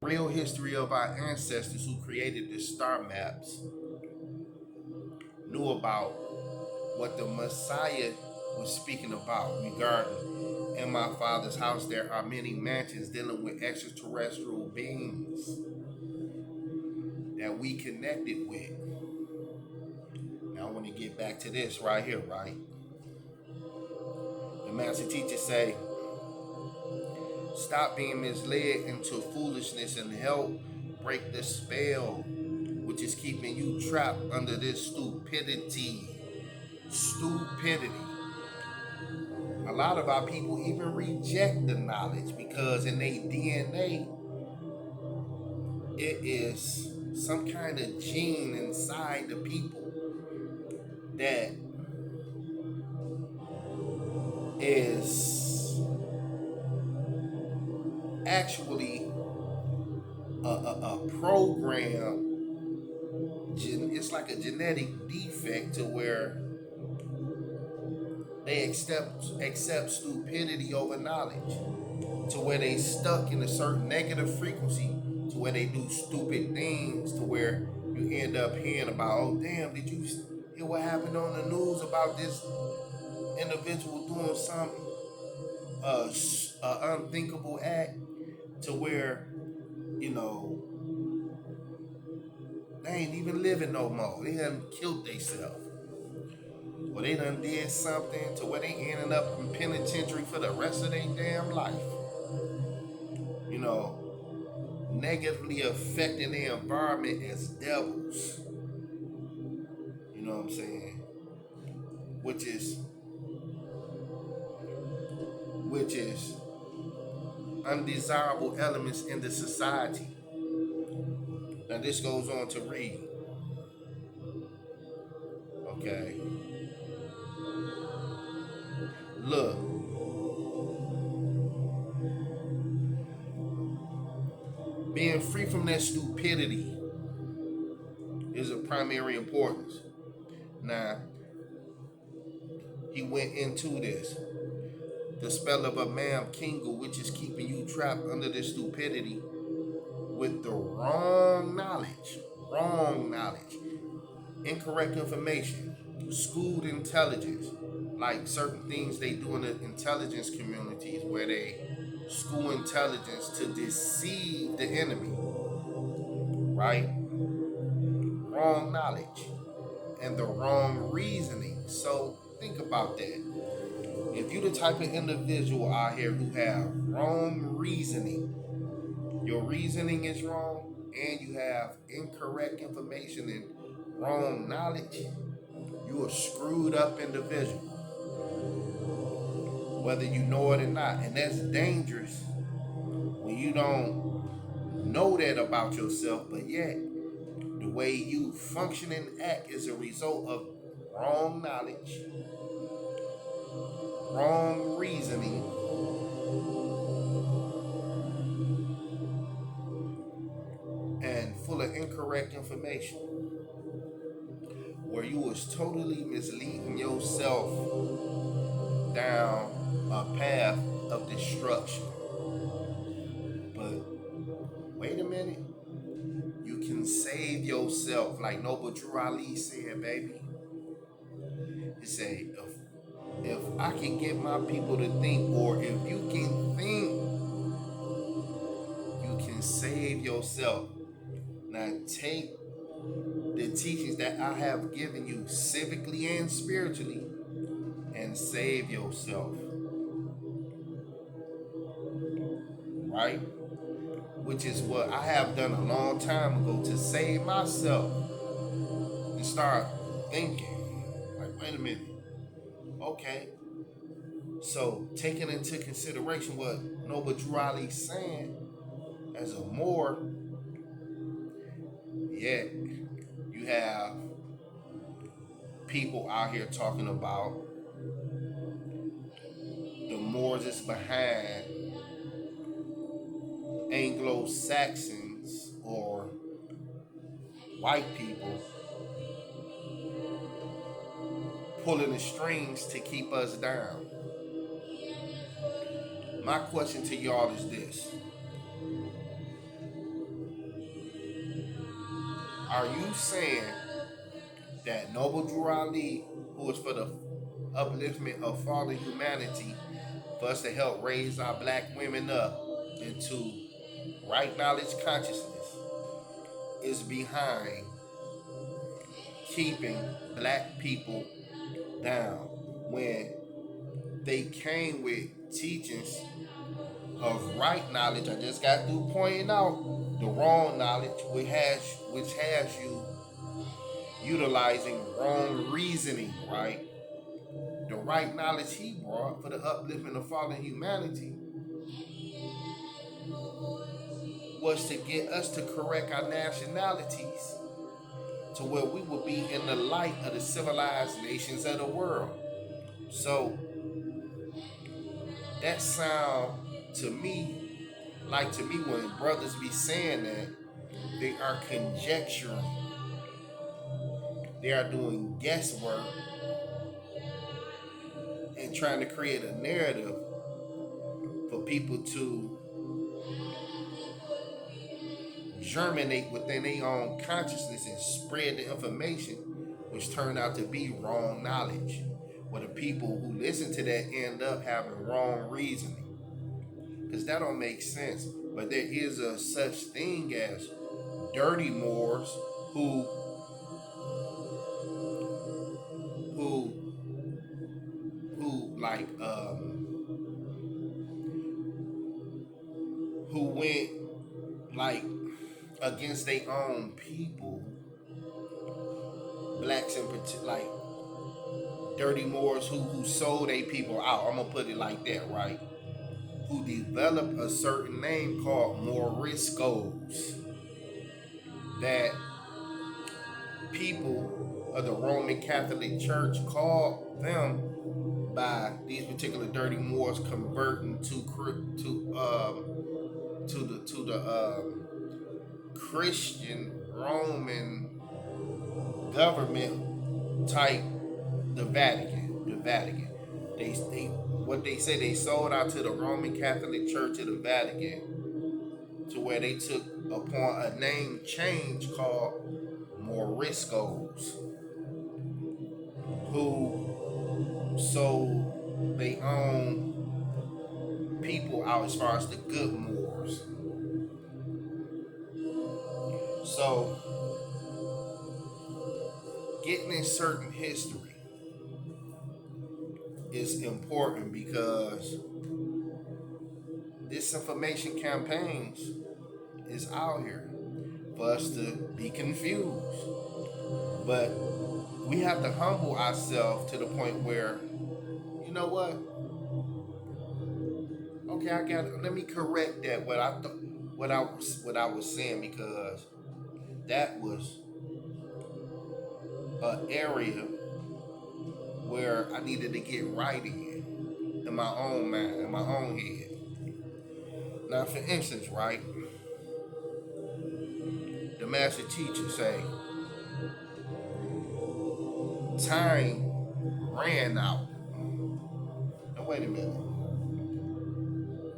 Real history of our ancestors who created the star maps knew about what the Messiah was speaking about regarding in my father's house there are many mansions dealing with extraterrestrial beings that we connected with. Now I want to get back to this right here, right? The master teacher say, stop being misled into foolishness and help break the spell which is keeping you trapped under this stupidity. Stupidity. A lot of our people even reject the knowledge because in their DNA, it is some kind of gene inside the people that is actually a program. It's like a genetic defect to where they accept stupidity over knowledge, to where they stuck in a certain negative frequency, to where they do stupid things, to where you end up hearing about, oh damn, did you hear what happened on the news about this individual doing something unthinkable act, to where you know they ain't even living no more. They done killed themselves. Or they done did something to where they ended up in penitentiary for the rest of their damn life. You know, negatively affecting the environment as devils. You know what I'm saying? Which is which is undesirable elements in the society. Now this goes on to read. Okay. Look, being free from that stupidity is of primary importance. Now, he went into this. The spell of a man Kingu, which is keeping you trapped under this stupidity with the wrong knowledge, incorrect information, schooled intelligence, like certain things they do in the intelligence communities where they school intelligence to deceive the enemy, right? Wrong knowledge and the wrong reasoning. So think about that. If you the type of individual out here who have wrong reasoning, your reasoning is wrong, and you have incorrect information and wrong knowledge, you are screwed up individual, whether you know it or not. And that's dangerous when you don't know that about yourself, but yet the way you function and act is a result of wrong knowledge, wrong reasoning, and full of incorrect information, where you was totally misleading yourself down a path of destruction. But wait a minute, you can save yourself, like Noble Drew Ali said, baby. He said, if I can get my people to think, or if you can think, you can save yourself. Now take the teachings that I have given you civically and spiritually and save yourself, right? Which is what I have done a long time ago to save myself and start thinking, like, wait a minute, okay. So taking into consideration what Noble Drew Ali's saying as a more, yet you have people out here talking about the Moors is behind Anglo Saxons or white people pulling the strings to keep us down. My question to y'all is this: Are you saying that Noble Drew Ali, who was for the upliftment of fallen humanity, for us to help raise our black women up into right knowledge consciousness, is behind keeping black people down when they came with teachings of right knowledge? I just got through pointing out the wrong knowledge, which has you utilizing wrong reasoning, right? The right knowledge he brought for the upliftment of fallen humanity was to get us to correct our nationalities to where we would be in the light of the civilized nations of the world. So that sound to me, like to me when brothers be saying that, they are conjecturing. They are doing guesswork and trying to create a narrative for people to germinate within their own consciousness and spread the information, which turned out to be wrong knowledge. Where the people who listen to that end up having wrong reasoning. Because that don't make sense. But there is a such thing as dirty Moors who like who went like against their own people, blacks in particular, like dirty Moors who sold their people out. I'm gonna put it like that, right? Who developed a certain name called Moriscos that people of the Roman Catholic Church called them by these particular dirty Moors converting to the Christian Roman government type, the Vatican. They what they say, they sold out to the Roman Catholic Church of the Vatican to where they took upon a name change called Moriscos, who sold their own people out as far as the good Moors. So getting in certain history is important because disinformation campaigns is out here for us to be confused. But we have to humble ourselves to the point where, you know what? Okay, I got it. Let me correct that what I was saying, because that was an area where I needed to get right in my own mind, in my own head. Now, for instance, right, the master teacher say, time ran out. Now, wait a minute.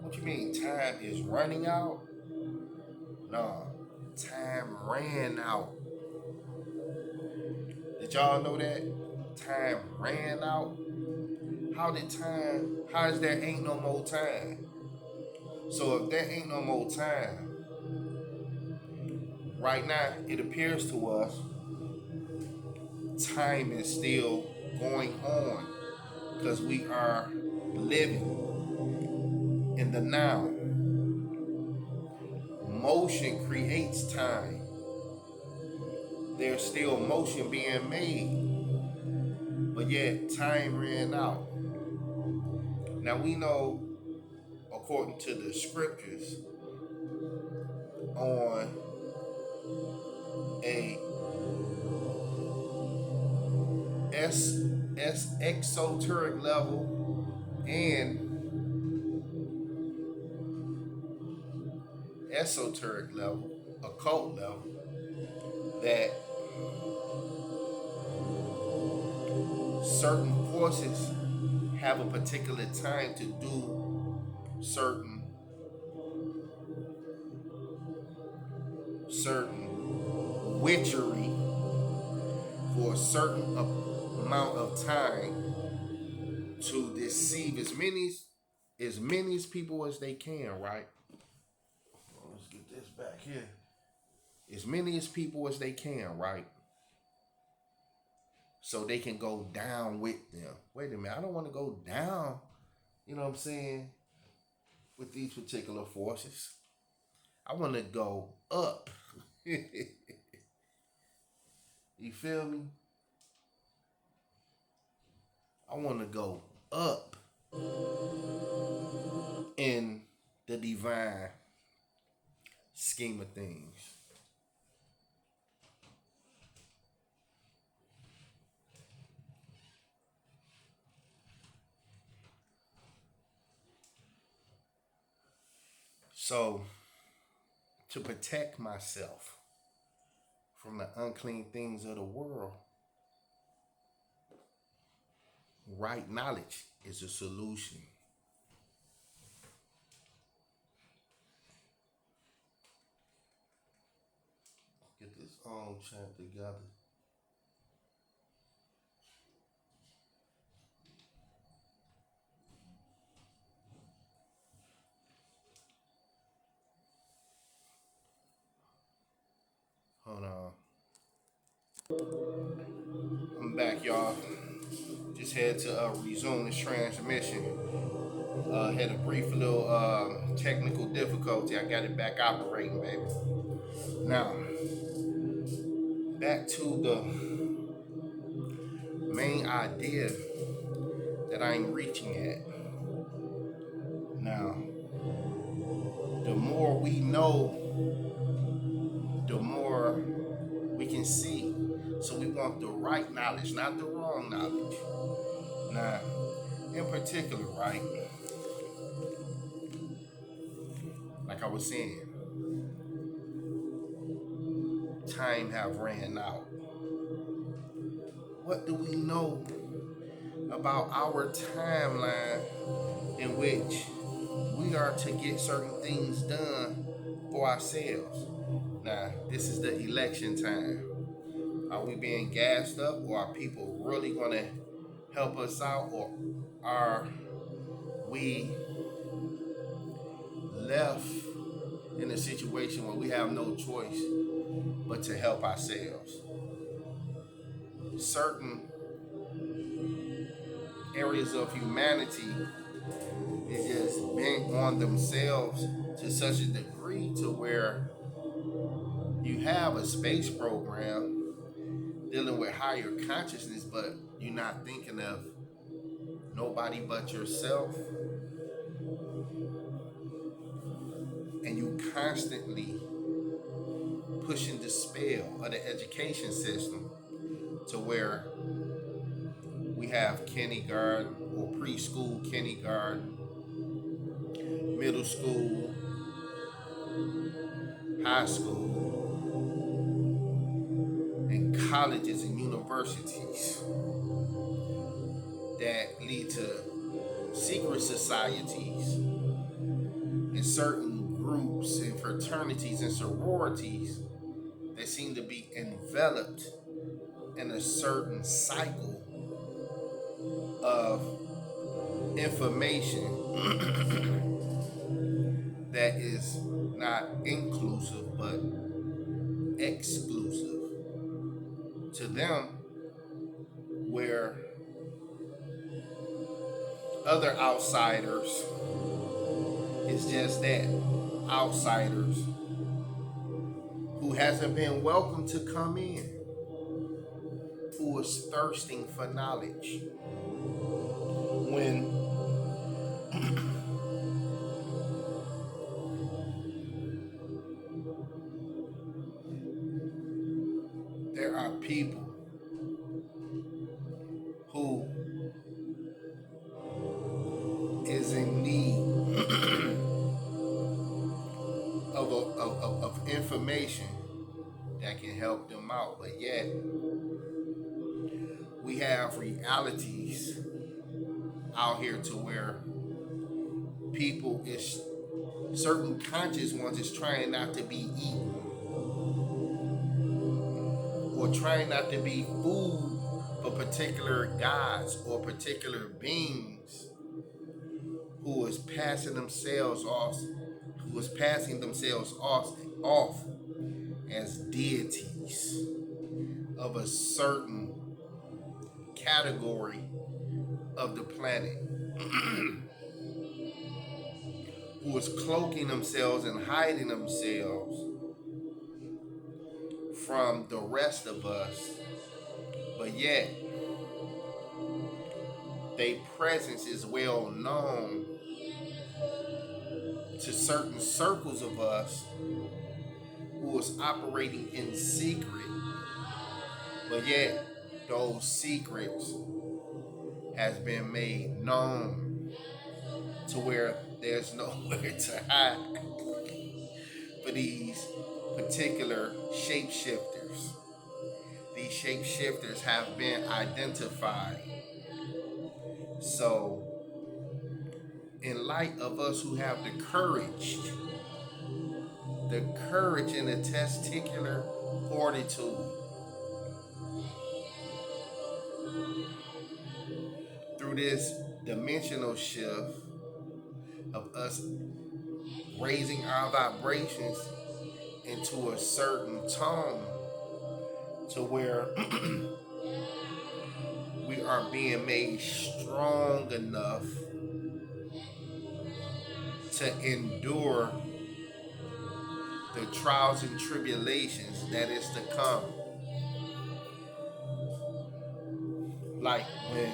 What you mean time is running out? No, time ran out. Did y'all know that? Time ran out? How is there ain't no more time? So if there ain't no more time, right now it appears to us time is still going on because we are living in the now. Motion creates time. There's still motion being made, but yet time ran out. Now we know, according to the scriptures, on a exoteric level and esoteric level, occult level, that certain forces have a particular time to do certain witchery for a certain amount of time to deceive as many people as they can, right? Let's get this back here. As many as people as they can, right? So they can go down with them. Wait a minute, I don't want to go down, you know what I'm saying, with these particular forces. I want to go up. You feel me? I want to go up in the divine scheme of things. So, to protect myself from the unclean things of the world, right knowledge is a solution. Get this on chant together. Hold on. I'm back, y'all. Just had to resume this transmission. Had a brief little technical difficulty. I got it back operating, baby. Now, back to the main idea that I'm reaching at. Now, the more we know, the more we can see. So we want the right knowledge, not the wrong knowledge. Now, in particular, right? Like I was saying, time have ran out. What do we know about our timeline in which we are to get certain things done for ourselves? Now, this is the election time. Are we being gassed up, or are people really going to help us out, or are we left in a situation where we have no choice but to help ourselves? Certain areas of humanity is just bent on themselves to such a degree to where you have a space program dealing with higher consciousness, but you're not thinking of nobody but yourself, and you constantly pushing the spell of the education system to where we have kindergarten or preschool, kindergarten, middle school, high school, and colleges and universities that lead to secret societies and certain groups and fraternities and sororities that seem to be enveloped in a certain cycle of information that is not inclusive but exclusive to them, where other outsiders is just that, outsiders who hasn't been welcome to come in, who is thirsting for knowledge. When there are people who is in need of information that can help them out, but yet we have realities out here to where people is certain conscious ones is trying not to be eaten. trying not to be food for particular gods or particular beings who is passing themselves off as deities of a certain category of the planet, who is cloaking themselves and hiding themselves from the rest of us, but yet their presence is well known to certain circles of us who is operating in secret, but yet those secrets has been made known to where there's nowhere to hide for these particular shapeshifters. These shapeshifters have been identified. So, in light of us who have the courage and the testicular fortitude through this dimensional shift of us raising our vibrations into a certain tone to where we are being made strong enough to endure the trials and tribulations that is to come. Like when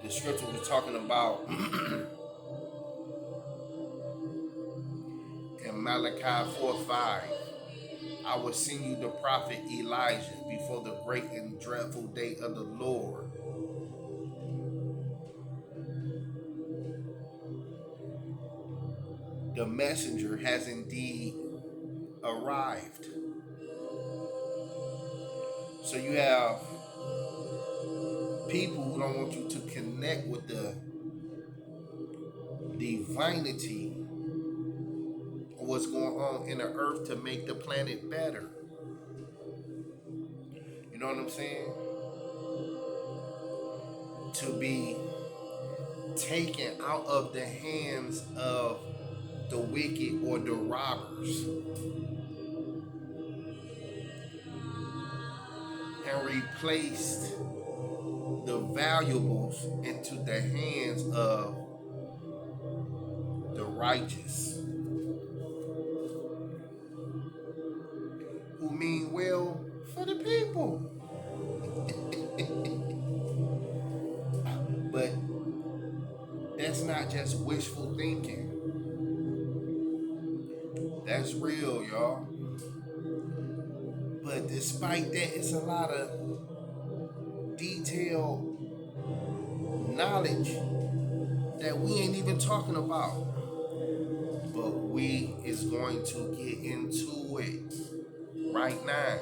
the scripture was talking about in Malachi 4:5, I will send you the prophet Elijah before the great and dreadful day of the Lord. The messenger has indeed arrived. So you have people who don't want you to connect with the divinity of what's going on in the earth to make the planet better. You know what I'm saying? To be taken out of the hands of the wicked or the robbers and replaced the valuables into the hands of the righteous, who mean well for the people. But that's not just wishful thinking. That's real, y'all. But despite that, it's a lot of detailed knowledge that we ain't even talking about. But we is going to get into it right now.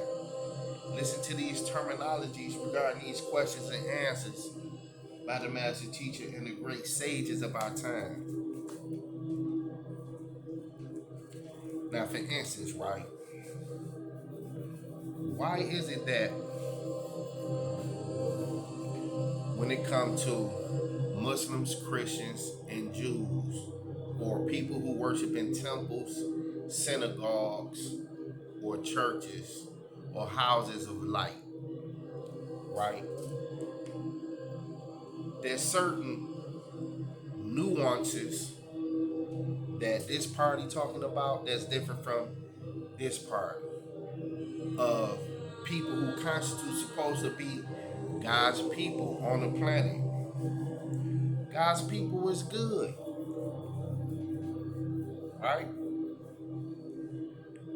Listen to these terminologies regarding these questions and answers by the master teacher and the great sages of our time. Now, for instance, right? Why is it that when it comes to Muslims, Christians, and Jews, or people who worship in temples, synagogues, or churches, or houses of light, right? There's certain nuances that this party talking about that's different from this party of people who constitute supposed to be God's people on the planet. God's people is good, right?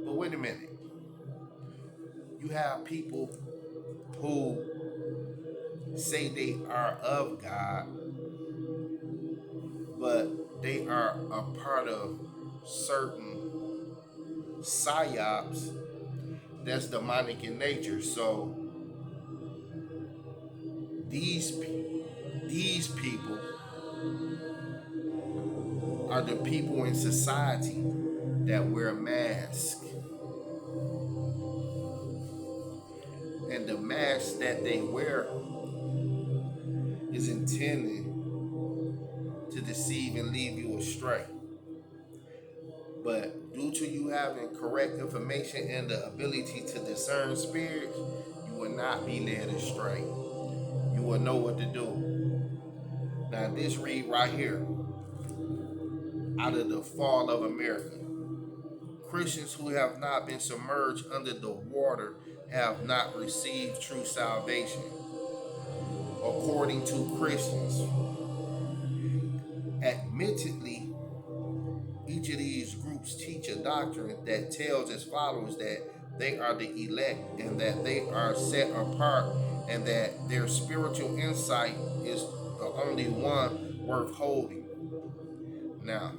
But wait a minute. You have people who say they are of God, but they are a part of certain psyops that's demonic in nature. So these people are the people in society that wear masks. And the mask that they wear is intended to deceive and lead you astray. But due to you having correct information and the ability to discern spirits, you will not be led astray. You will know what to do. Now this read right here, out of the fall of America. Christians who have not been submerged under the water have not received true salvation. According to Christians, admittedly, each of these groups teach a doctrine that tells its followers that they are the elect and that they are set apart and that their spiritual insight is the only one worth holding. Now,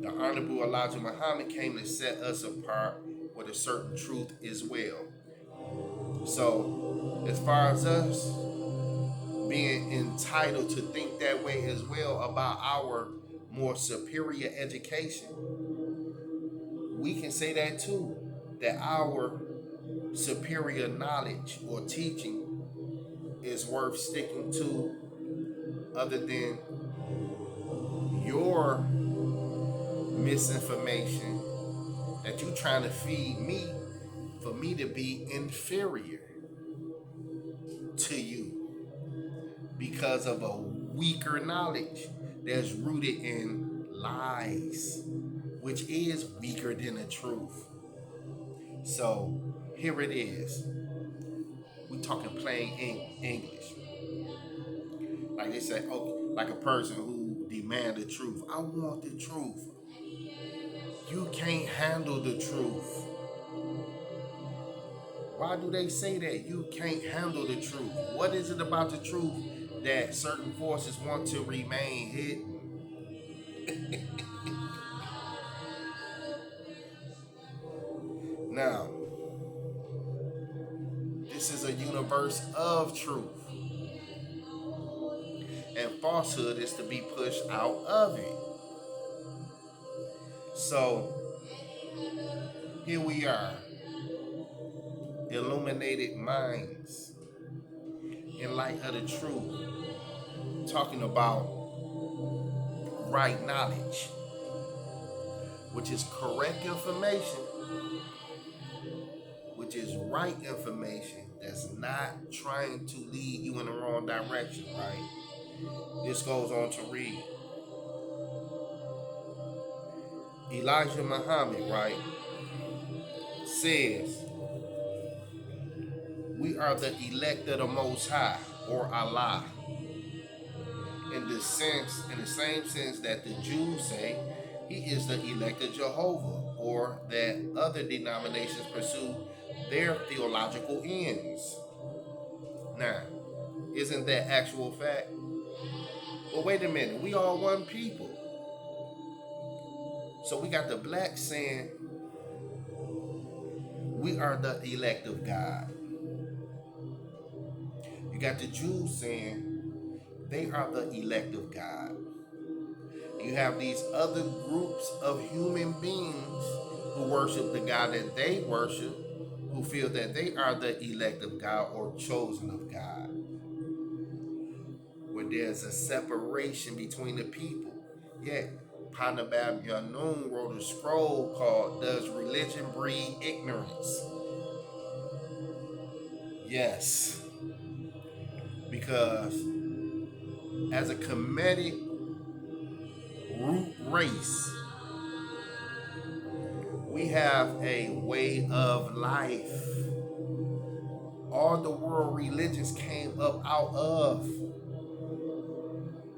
the Honorable Elijah Muhammad came to set us apart with a certain truth as well. So, as far as us being entitled to think that way as well about our more superior education, we can say that too, that our superior knowledge or teaching is worth sticking to, other than your misinformation that you trying to feed me for me to be inferior to you because of a weaker knowledge that's rooted in lies, which is weaker than the truth. So here it is. We talking plain English. Like they say, oh, like a person who demand the truth. I want the truth. You can't handle the truth. Why do they say that? You can't handle the truth. What is it about the truth that certain forces want to remain hidden? Now, this is a universe of truth. And falsehood is to be pushed out of it. So, here we are. Illuminated minds in light of the truth. Talking about right knowledge, which is correct information, which is right information that's not trying to lead you in the wrong direction, right? This goes on to read. Elijah Muhammad, right, says, we are the elect of the Most High, or Allah. In the same sense that the Jews say he is the elect of Jehovah, or that other denominations pursue their theological ends. Now, isn't that actual fact? But wait a minute, we all one people. So we got the blacks saying we are the elect of God. You got the Jews saying they are the elect of God. You have these other groups of human beings who worship the God that they worship, who feel that they are the elect of God or chosen of God, where there's a separation between the people. Yet, Panabab Yanun wrote a scroll called Does Religion Breed Ignorance? Yes, because as a Kemetic root race, we have a way of life. All the world religions came up out of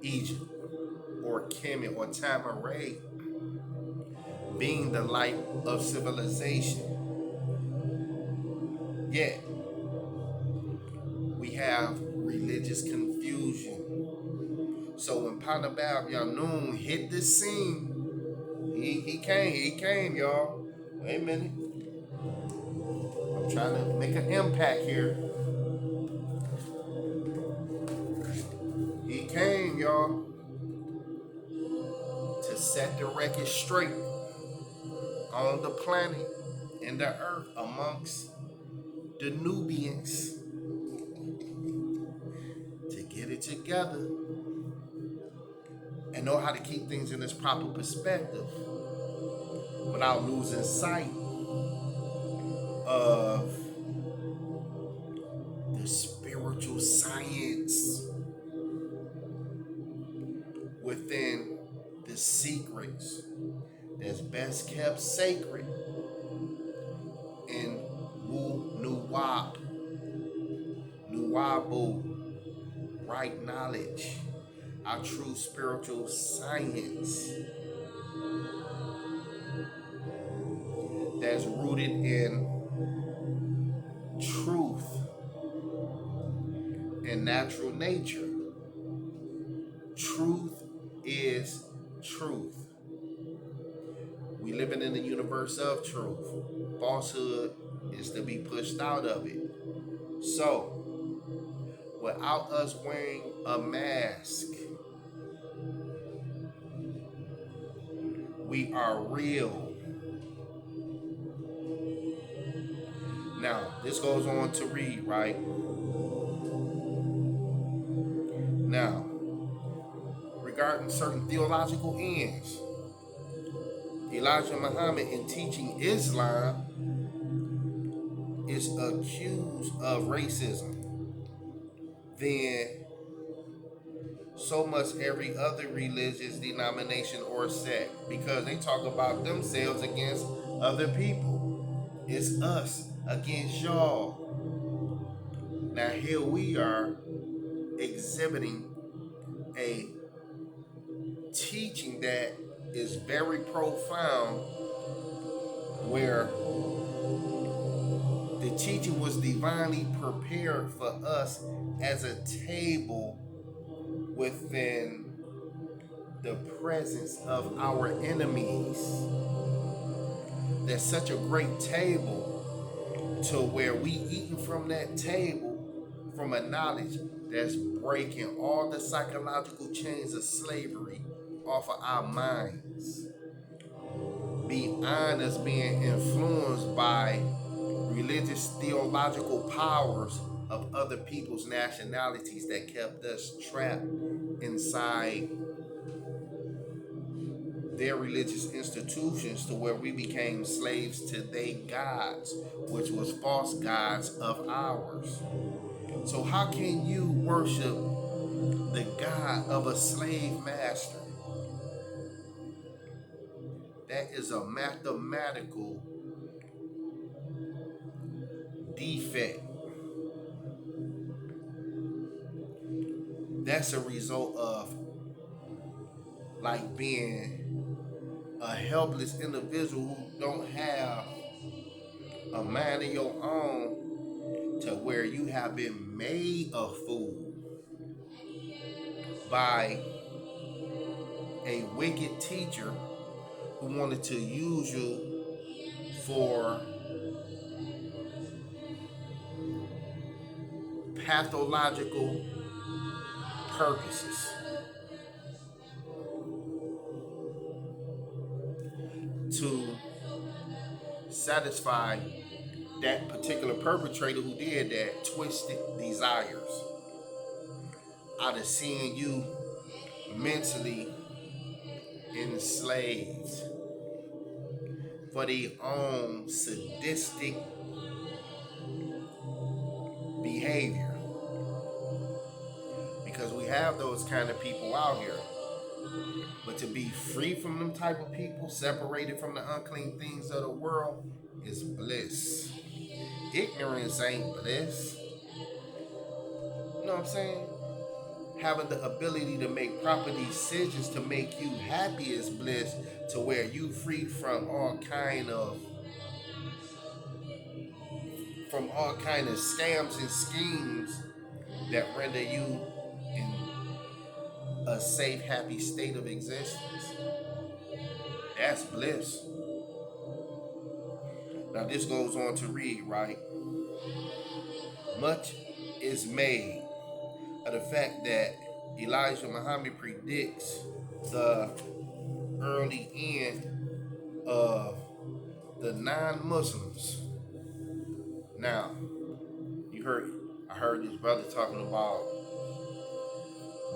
Egypt or Kemet or Tamaray, being the light of civilization. Yet, we have religious confusion. So when Panabab Yanun hit the scene, he came, y'all. Wait a minute. I'm trying to make an impact here. He came, y'all, to set the record straight on the planet and the earth amongst the Nubians to get it together and know how to keep things in its proper perspective without losing sight of the spiritual science within the secrets that's best kept sacred in Wu Nuwab, Nuwabu, right knowledge, our true spiritual science that's rooted in truth and natural nature. Truth is truth. We living in the universe of truth. Falsehood is to be pushed out of it. So, without us wearing a mask, we are real. Now, this goes on to read, right? Now, regarding certain theological ends, Elijah Muhammad, in teaching Islam, is accused of racism than so much every other religious denomination or sect, because they talk about themselves against other people. It's us against y'all. Now here we are exhibiting a teaching that is very profound, where the teaching was divinely prepared for us as a table within the presence of our enemies. There's such a great table to where we eating from that table from a knowledge that's breaking all the psychological chains of slavery off of our minds, beyond us being influenced by religious theological powers of other people's nationalities that kept us trapped inside their religious institutions, to where we became slaves to their gods, which was false gods of ours. So how can you worship the God of a slave master? That is a mathematical defect. That's a result of like being a helpless individual who don't have a mind of your own, to where you have been made a fool by a wicked teacher who wanted to use you for pathological purposes, to satisfy that particular perpetrator who did that twisted desires out of seeing you mentally enslaved for their own sadistic behavior. Because we have those kind of people out here. But to be free from them type of people, separated from the unclean things of the world, is bliss. Ignorance ain't bliss. You know what I'm saying? Having the ability to make proper decisions to make you happy is bliss, to where you free from all kind of scams and schemes that render you in a safe, happy state of existence. That's bliss. Now this goes on to read, right? Much is made of the fact that Elijah Muhammad predicts the early end of the non-Muslims. Now, heard I heard this brother talking about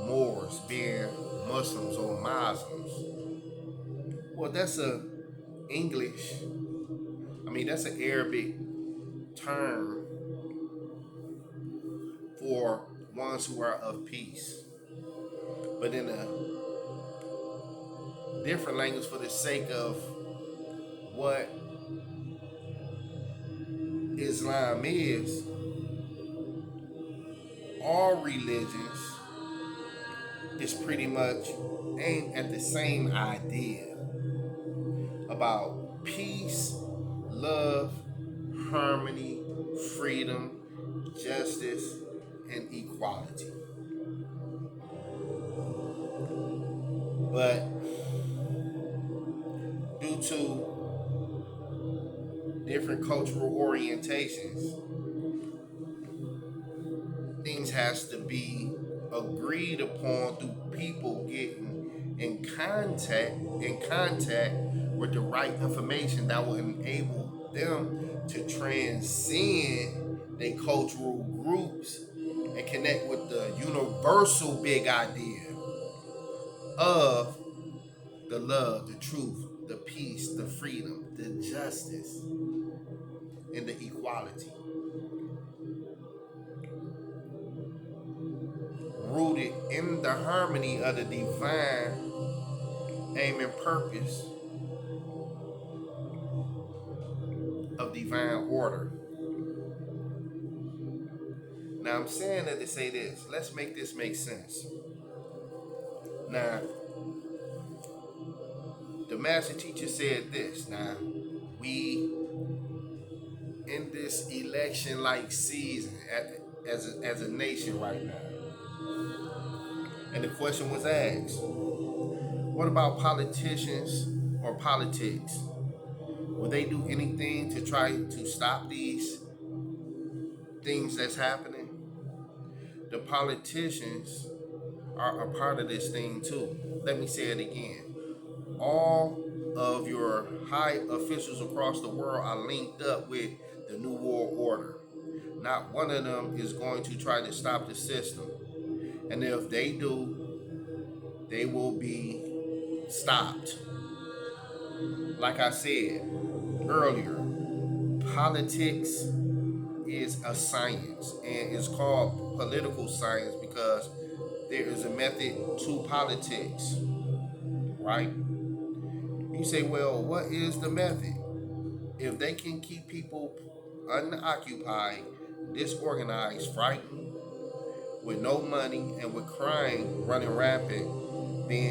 Moors being Muslims or Muslims. Well, that's a English. I mean, that's an Arabic term for ones who are of peace. But in a different language, for the sake of what Islam is, all religions is pretty much aimed at the same idea about peace, love, harmony, freedom, justice, and equality. But due to different cultural orientations, things has to be agreed upon through people getting in contact with the right information that will enable them to transcend their cultural groups and connect with the universal big idea of the love, the truth, the peace, the freedom, the justice, and the equality, rooted in the harmony of the divine aim and purpose of divine order. Now I'm saying that to say this. Let's make this make sense. Now, the master teacher said this. Now, we in this election like season as a nation right now. And the question was asked, what about politicians or politics? Will they do anything to try to stop these things that's happening? The politicians are a part of this thing too. Let me say it again. All of your high officials across the world are linked up with the New World Order. Not one of them is going to try to stop the system. And if they do, they will be stopped. Like I said earlier, politics is a science, and it's called political science because there is a method to politics, right? You say, well, what is the method? If they can keep people unoccupied, disorganized, frightened, with no money, and with crime running rampant, then